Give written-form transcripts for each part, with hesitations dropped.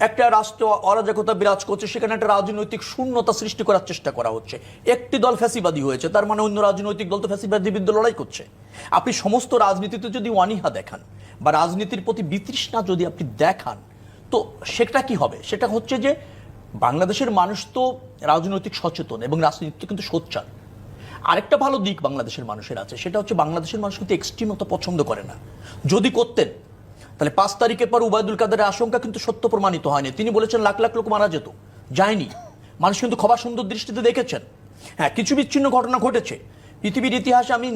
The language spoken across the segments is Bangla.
একটা রাষ্ট্র অরাজকতা বিরাজ করছে, সেখানে একটা রাজনৈতিক শূন্যতা সৃষ্টি করার চেষ্টা করা হচ্ছে। একটি দল ফ্যাসিবাদী হয়েছে, তার মানে অন্য রাজনৈতিক দল তো ফ্যাসিবাদী বিরুদ্ধে লড়াই করছে। আপনি সমস্ত রাজনীতিতে যদি অনীহা দেখান বা রাজনীতির প্রতি বিতৃষ্ণা যদি আপনি দেখান, তো সেটা কি হবে? সেটা হচ্ছে যে বাংলাদেশের মানুষ তো রাজনৈতিক সচেতন এবং রাজনীতি কিন্তু সোচ্চার। আরেকটা ভালো দিক বাংলাদেশের মানুষের আছে, সেটা হচ্ছে বাংলাদেশের মানুষ কিন্তু এক্সট্রিমতা পছন্দ করে না। যদি করতেন তাহলে 5 তারিখের পর উবায়দুল কাদেরের আশঙ্কা কিন্তু সত্য প্রমাণিত হয়নি। তিনি বলেছেন লাখ লাখ লোক মারা যেত, যায়নি। মানুষ কিন্তু ক্ষমা সুন্দর দৃষ্টিতে দেখেছেন। হ্যাঁ, কিছু বিচ্ছিন্ন ঘটনা ঘটেছে। পৃথিবীর ইতিহাসে আমি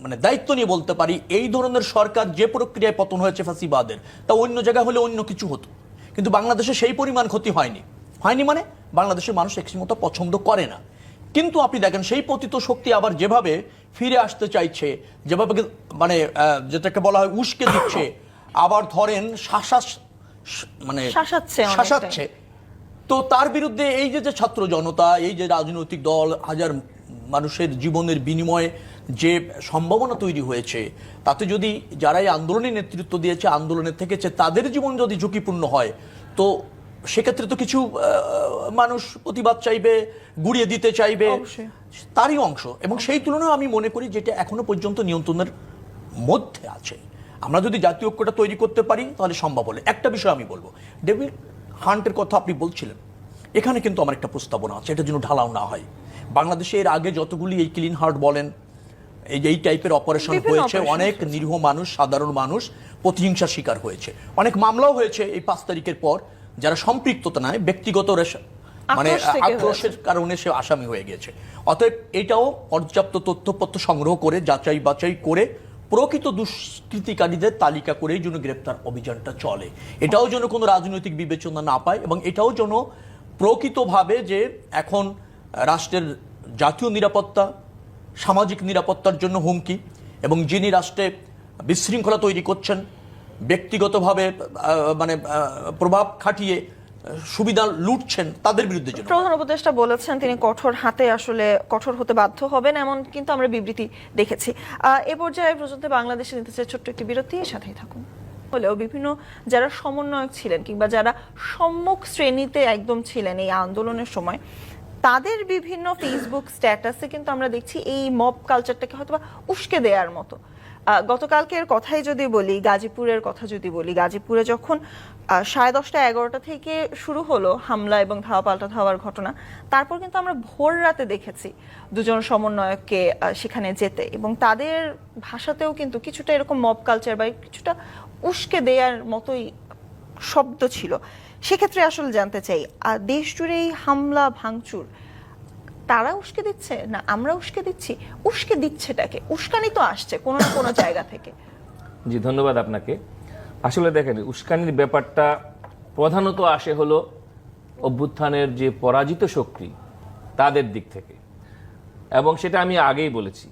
মানে দায়িত্ব নিয়ে বলতে পারি, এই ধরনের সরকার যে প্রক্রিয়ায় পতন হয়েছে ফ্যাসিবাদের, তা অন্য জায়গায় হলে অন্য কিছু হতো, কিন্তু বাংলাদেশে সেই পরিমাণ ক্ষতি হয়নি। মানে বাংলাদেশের মানুষ এক্সট্রিমতা পছন্দ করে না। কিন্তু আপনি দেখেন সেই পতিত শক্তি আবার যেভাবে ফিরে আসতে চাইছে, যেভাবে মানে যেটাকে বলা হয় উস্কে দিচ্ছে, আবার ধরেন শাসাচ্ছে, তো তার বিরুদ্ধে এই যে ছাত্র জনতা, এই যে রাজনৈতিক দল, হাজার মানুষের জীবনের বিনিময়ে যে সম্ভাবনা তৈরি হয়েছে, তাতে যদি যারা এই আন্দোলনে নেতৃত্ব দিয়েছে, আন্দোলনে থেকেছে, তাদের জীবন যদি ঝুঁকিপূর্ণ হয়, তো সেক্ষেত্রে তো কিছু মানুষ প্রতিবাদ চাইবে, গুড়িয়ে দিতে চাইবে, তারই অংশ। এবং সেই তুলনায় আমি মনে করি যেটা এখনো পর্যন্ত নিয়ন্ত্রণের মধ্যে আছে। আমরা যদি জাতীয় ঐক্যটা তৈরি করতে পারি তাহলে সম্ভব হলে। একটা বিষয় আমি বলবো, ডেভিড হান্টের কথা আপনি বলছিলেন, এখানে কিন্তু আমার একটা প্রস্তাবনা আছে, এটা যেন ঢালাও না হয়। বাংলাদেশে এর আগে যতগুলি এই ক্লিন হার্ট বলেন, এই টাইপের অপারেশন হয়েছে, অনেক নিরীহ মানুষ, সাধারণ মানুষ প্রতিহিংসার শিকার হয়েছে, অনেক মামলাও হয়েছে এই 5 তারিখের পর, যারা সম্পৃক্ততা নয়, ব্যক্তিগত মানে আক্রোশের কারণে সে আসামি হয়ে গেছে। অতএব এটাও পর্যাপ্ত তথ্যপত্র সংগ্রহ করে যাচাই বাছাই করে প্রকৃত দুষ্কৃতিকারীদের তালিকা করেই যেন গ্রেপ্তার অভিযানটা চলে, এটাও যেন কোনো রাজনৈতিক বিবেচনা না পায়, এবং এটাও যেন প্রকৃতভাবে যে এখন রাষ্ট্রের জাতীয় নিরাপত্তা, সামাজিক নিরাপত্তার জন্য হুমকি, এবং যিনি রাষ্ট্রে বিশৃঙ্খলা তৈরি করছেন, ব্যক্তিগতভাবে মানে প্রভাব খাটিয়ে সুবিধা লুটছেন, তাদের বিরুদ্ধে। প্রধান উপদেষ্টা বলেছেন তিনি কঠোর হাতে আসলে কঠোর হতে বাধ্য হবেন, এমন কিন্তু আমরা বিবৃতি দেখেছি। এ পর্যায়ে পর্যন্ত বাংলাদেশে নিতে চাই ছোট্ট একটি বিরতি, সাথেই থাকুন। হলেও বিভিন্ন যারা সমন্বয়ক ছিলেন কিংবা যারা সম্মুখ শ্রেণীতে একদম ছিলেন এই আন্দোলনের সময়, তাদের বিভিন্ন ফেসবুক স্ট্যাটাসে কিন্তু আমরা দেখছি এই মব কালচারটাকে হয়তো উস্কে দেওয়ার মতো। গতকালকের কথাই যদি বলি, গাজীপুরের কথা যদি বলি, গাজীপুরে যখন 10:30 11টা থেকে শুরু হলো হামলা এবং ধাওয়া পাল্টা ধাওয়ার ঘটনা, তারপর কিন্তু আমরা ভোর রাতে দেখেছি দুজন সমন্বয়ককে সেখানে যেতে, এবং তাদের ভাষাতেও কিন্তু কিছুটা এরকম মব কালচার বা কিছুটা উস্কে দেওয়ার মতোই শব্দ ছিল। সেক্ষেত্রে আসলে জানতে চাই, দেশ জুড়ে এই হামলা ভাঙচুর তারা উস্কে দিচ্ছে না আমরা উস্কে দিচ্ছি? উস্কে দিচ্ছেটাকে, উস্কানি তো আসছে কোনো না কোনো জায়গা থেকে। জি, ধন্যবাদ আপনাকে। আসলে দেখেন, উস্কানির ব্যাপারটা প্রধানত আসে হলো অভ্যুত্থানের যে পরাজিত শক্তি তাদের দিক থেকে, এবং সেটা আমি আগেই বলেছি।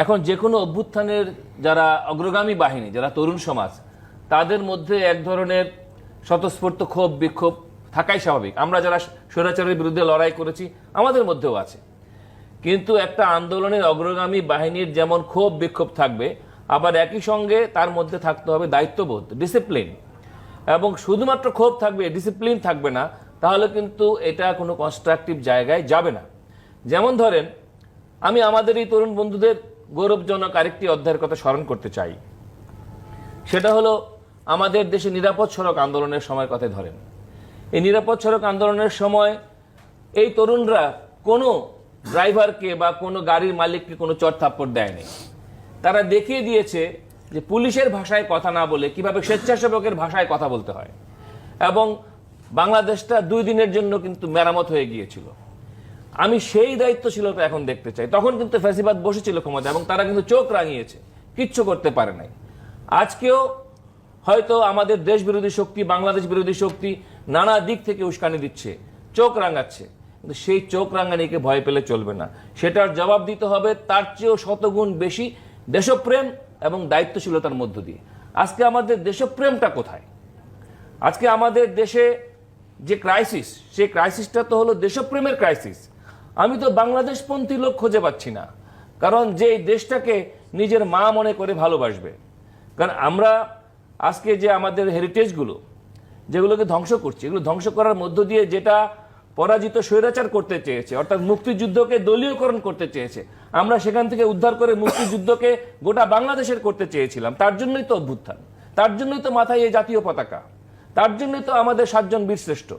এখন যে কোনো অভ্যুত্থানের যারা অগ্রগামী বাহিনী, যারা তরুণ সমাজ, তাদের মধ্যে এক ধরনের স্বতঃস্ফূর্ত ক্ষোভ বিক্ষোভ থাকাই স্বাভাবিক। আমরা যারা স্বৈরাচারের বিরুদ্ধে লড়াই করেছি আমাদের মধ্যেও আছে, কিন্তু একটা আন্দোলনের অগ্রগামী বাহিনীর যেমন ক্ষোভ বিক্ষোভ থাকবে, আবার একই সঙ্গে তার মধ্যে থাকতে হবে দায়িত্ববোধ, ডিসিপ্লিন। এবং শুধুমাত্র ক্ষোভ থাকবে, ডিসিপ্লিন থাকবে না, তাহলে কিন্তু এটা কোনো কনস্ট্রাকটিভ জায়গায় যাবে না। যেমন ধরেন, আমি আমাদের এই তরুণ বন্ধুদের গৌরবজনক আরেকটি অধ্যায়ের কথা স্মরণ করতে চাই। সেটা হলো আমাদের দেশে নিরাপদ সড়ক আন্দোলনের সময় কথা ধরেন। এই নিরাপদ সড়ক আন্দোলনের সময় এই তরুণরা কোনো ড্রাইভারকে বা কোনো গাড়ির মালিককে কোনো চড় থাপ্পড় দেয়নি। তারা দেখিয়ে দিয়েছে যে পুলিশের ভাষায় কথা না বলে কিভাবে স্বেচ্ছাসেবকের ভাষায় কথা বলতে হয়, এবং বাংলাদেশটা 2 দিনের জন্য কিন্তু মেরামত হয়ে গিয়েছিল। আমি সেই দায়িত্বশীলতা এখন দেখতে চাই। তখন কিন্তু ফ্যাসিবাদ বসেছিল ক্ষমতা, এবং তারা কিন্তু চোখ রাঙিয়েছে, কিচ্ছু করতে পারে নাই। আজকেও হয়তো আমাদের দেশ বিরোধী শক্তি, বাংলাদেশ বিরোধী শক্তি নানা দিক থেকে উস্কানি দিচ্ছে, চোখ রাঙাচ্ছে, কিন্তু সেই চোখ রাঙানিকে ভয় পেলে চলবে না। সেটার জবাব দিতে হবে তার চেয়েও শতগুণ বেশি দেশপ্রেম এবং দায়িত্বশীলতার মধ্য দিয়ে। আজকে আমাদের দেশপ্রেমটা কোথায়? আজকে আমাদের দেশে যে ক্রাইসিস, সেই ক্রাইসিসটা তো হলো দেশপ্রেমের ক্রাইসিস। আমি তো বাংলাদেশপন্থী লোক খুঁজে পাচ্ছি না, কারণ যে দেশটাকে নিজের মা মনে করে ভালোবাসবে। কারণ আমরা আজকে যে আমাদের হেরিটেজগুলো, যেগুলোকে ধ্বংস করছি, এগুলো ধ্বংস করার মধ্য দিয়ে যেটা পরাজিত স্বৈরাচার করতে চেয়েছে, অর্থাৎ মুক্তিযুদ্ধকে দলীয়করণ করতে চেয়েছে, আমরা সেখান থেকে উদ্ধার করে মুক্তিযুদ্ধকে গোটা বাংলাদেশের করতে চেয়েছিলাম। তার জন্যই তো অভ্যুত্থান, তার জন্যই তো মাথায় এই জাতীয় পতাকা, তার জন্যই তো আমাদের 7 জন বীরশ্রেষ্ঠ।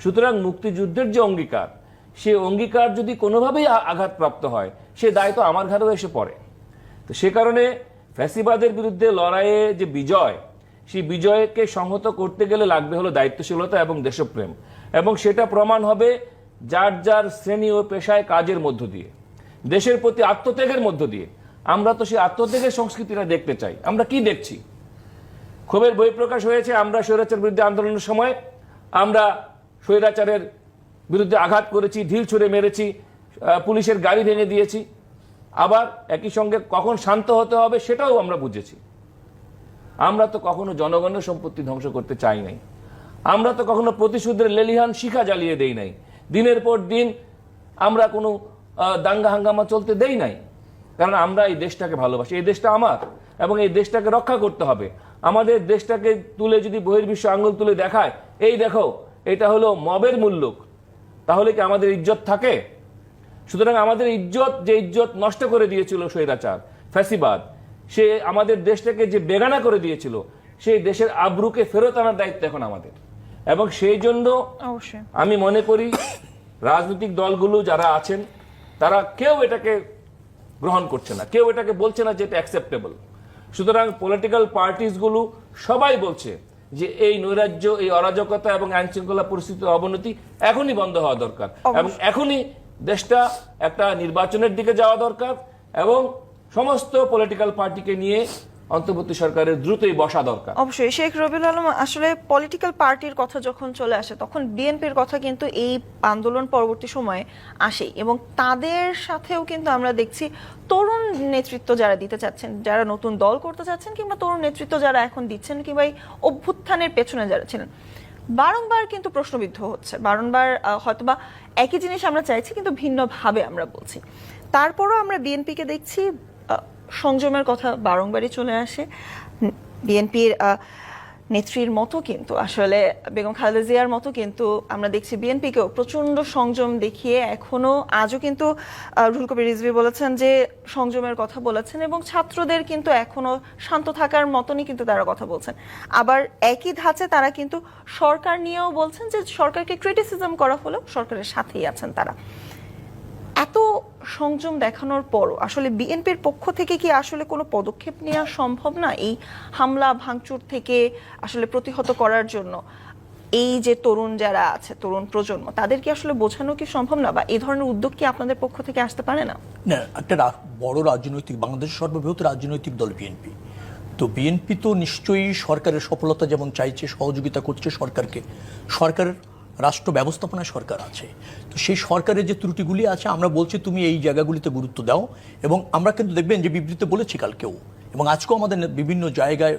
সুতরাং মুক্তিযুদ্ধের যে অঙ্গীকার, সে অঙ্গীকার যদি কোনোভাবেই আঘাতপ্রাপ্ত হয়, সে দায় তো আমার ঘাড়েও এসে পড়ে। তো সে কারণে ফ্যাসিবাদের বিরুদ্ধে লড়াইয়ে যে বিজয়, সেই বিজয়কে সংহত করতে গেলে লাগবে হলো দায়িত্বশীলতা এবং দেশপ্রেম, এবং সেটা প্রমাণ হবে যার যার শ্রেণী ও পেশায় কাজের মধ্য দিয়ে, দেশের প্রতি আত্মত্যাগের মধ্য দিয়ে। আমরা তো সেই আত্মত্যাগের সংস্কৃতিটা দেখতে চাই। আমরা কি দেখছি? ক্ষোভের বহিঃপ্রকাশ হয়েছে, আমরা স্বৈরাচার বিরুদ্ধে আন্দোলনের সময় আমরা স্বৈরাচারের বিরুদ্ধে আঘাত করেছি, ঢিল ছুঁড়ে মেরেছি, পুলিশের গাড়ি ভেঙে দিয়েছি। আবার একই সঙ্গে কখন শান্ত হতে হবে সেটাও আমরা বুঝেছি। আমরা তো কখনো জনগণের সম্পত্তি ধ্বংস করতে চাই নাই, আমরা তো কখনো প্রতিশোধের লেলিহান শিখা জ্বালিয়ে দেই নাই, দিনের পর দিন আমরা কোনো দাঙ্গা হাঙ্গামা চলতে দেই নাই, কারণ আমরা এই দেশটাকে ভালোবাসি। এই দেশটা আমার, এবং এই দেশটাকে রক্ষা করতে হবে। আমাদের দেশটাকে তুলে যদি বহির্বিশ্ব আঙ্গুল তুলে দেখায়, এই দেখো এটা হলো মবের মুল্লুক, তাহলে কি আমাদের ইজ্জত থাকে? সুতরাং আমাদের ইজ্জত, যে ইজ্জত নষ্ট করে দিয়েছিল স্বৈরাচার ফ্যাসিবাদ, সে আমাদের দেশটাকে যে বেগানা করে দিয়েছিল, সেই দেশের আব্রুকে ফেরত আনার দায়িত্ব এখন আমাদের। এবং সেই জন্য আমি মনে করি রাজনৈতিক দলগুলো যারা আছেন, তারা কেউ এটাকে গ্রহণ করছে না, কেউ এটাকে বলছে না যে এটা অ্যাকসেপ্টেবল। সুতরাং পলিটিক্যাল পার্টিসগুলো সবাই বলছে যে এই নৈরাজ্য, এই অরাজকতা এবং আইন শৃঙ্খলা পরিস্থিতির অবনতি এখনই বন্ধ হওয়া দরকার, এবং এখনই দেশটা একটা নির্বাচনের দিকে যাওয়া দরকার, এবং সমস্ত পলিটিক্যাল পার্টিকে নিয়ে অন্তর্বর্তী সরকারের দ্রুতই বসা দরকার। অবশ্যই শেখ রবিউল আলম, আসলে পলিটিক্যাল পার্টির কথা যখন চলে আসে, তখন বিএনপির কথা কিন্তু এই আন্দোলন পরবর্তী সময়ে আসে, এবং তাদের সাথেও কিন্তু আমরা দেখছি তরুণ নেতৃত্ব যারা দিতে চাচ্ছেন, যারা নতুন দল করতে চাচ্ছেন, কিংবা তরুণ নেতৃত্ব যারা এখন দিচ্ছেন, কিংবা এই অভ্যুত্থানের পেছনে যারা ছিলেন, বারংবার কিন্তু প্রশ্নবিদ্ধ হচ্ছে। বারংবার হয়তোবা একই জিনিস আমরা চাইছি, কিন্তু ভিন্নভাবে আমরা বলছি। তারপরও আমরা বিএনপিকে দেখছি সংযমের কথা বারংবারই চলে আসে। বিএনপির নেত্রীর মতো কিন্তু, আসলে বেগম খালেদা জিয়ার মতো কিন্তু আমরা দেখছি বিএনপিকেও প্রচন্ড সংযম দেখিয়ে এখনো আজও কিন্তু রুহুল কবির রিজভী বলেছেন যে সংযমের কথা বলেছেন, এবং ছাত্রদের কিন্তু এখনো শান্ত থাকার মতনই কিন্তু তারা কথা বলছেন। আবার একই ধাঁচে তারা কিন্তু সরকার নিয়েও বলছেন যে সরকারকে ক্রিটিসিজম করা হলেও সরকারের সাথেই আছেন তারা। এত সংযম দেখানোর পরও আসলে বিএনপির পক্ষ থেকে কি আসলে কোনো পদক্ষেপ নেওয়া সম্ভব না এই হামলা ভাঙচুর থেকে আসলে প্রতিহত করার জন্য? এই যে তরুণ যারা আছে, তরুণ প্রজন্ম, তাদের কি আসলে বোঝানো কি সম্ভব না, বা এই ধরনের উদ্যোগ কি আপনাদের পক্ষ থেকে আসতে পারে না? না, একটা বড় রাজনৈতিক, বাংলাদেশের সর্ববৃহৎ রাজনৈতিক দল বিএনপি। তো বিএনপি তো নিশ্চয়ই সরকারের সফলতা যেমন চাইছে, সহযোগিতা করছে সরকারকে। সরকারের রাষ্ট্র ব্যবস্থাপনায় সরকার আছে, তো সেই সরকারের যে ত্রুটিগুলি আছে আমরা বলছি তুমি এই জায়গাগুলিতে গুরুত্ব দাও। এবং আমরা কিন্তু দেখবেন যে বিবৃতিতে বলেছি কালকেও, এবং আজকেও আমাদের বিভিন্ন জায়গায়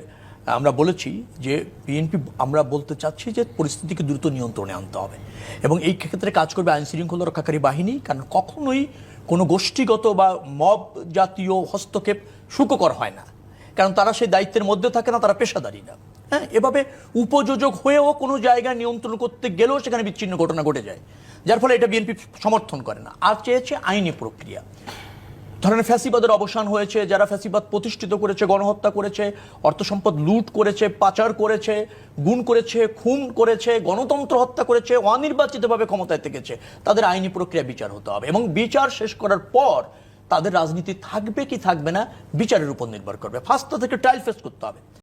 আমরা বলেছি যে বিএনপি আমরা বলতে চাচ্ছি যে পরিস্থিতিকে দ্রুত নিয়ন্ত্রণে আনতে হবে, এবং এই ক্ষেত্রে কাজ করবে আইন শৃঙ্খলা রক্ষাকারী বাহিনী। কারণ কখনোই কোনো গোষ্ঠীগত বা মব জাতীয় হস্তক্ষেপ সুখকর হয় না, কারণ তারা সেই দায়িত্বের মধ্যে থাকে না, তারা পেশাদারি না। হ্যাঁ, এভাবে উপযোজক হয়েও কোনো জায়গায় নিয়ন্ত্রণ করতে গেলেও সেখানে বিচ্ছিন্ন ঘটনা ঘটে যায়, যার ফলে এটা বিএনপি সমর্থন করে না। আর চেয়েছে আইনি প্রক্রিয়া। ধরনের ফ্যাসিবাদের অবসান হয়েছে, যারা ফ্যাসিবাদ প্রতিষ্ঠিত করেছে, গণহত্যা করেছে, অর্থ সম্পদ লুট করেছে, পাচার করেছে, গুম করেছে, খুন করেছে, গণতন্ত্র হত্যা করেছে, অনির্বাচিতভাবে ক্ষমতায় থেকেছে, তাদের আইনি প্রক্রিয়া বিচার হতে হবে, এবং বিচার শেষ করার পর তাদের রাজনীতি থাকবে কি থাকবে না বিচারের উপর নির্ভর করবে। ফার্স্ট থেকে ট্রায়াল ফেস করতে হবে।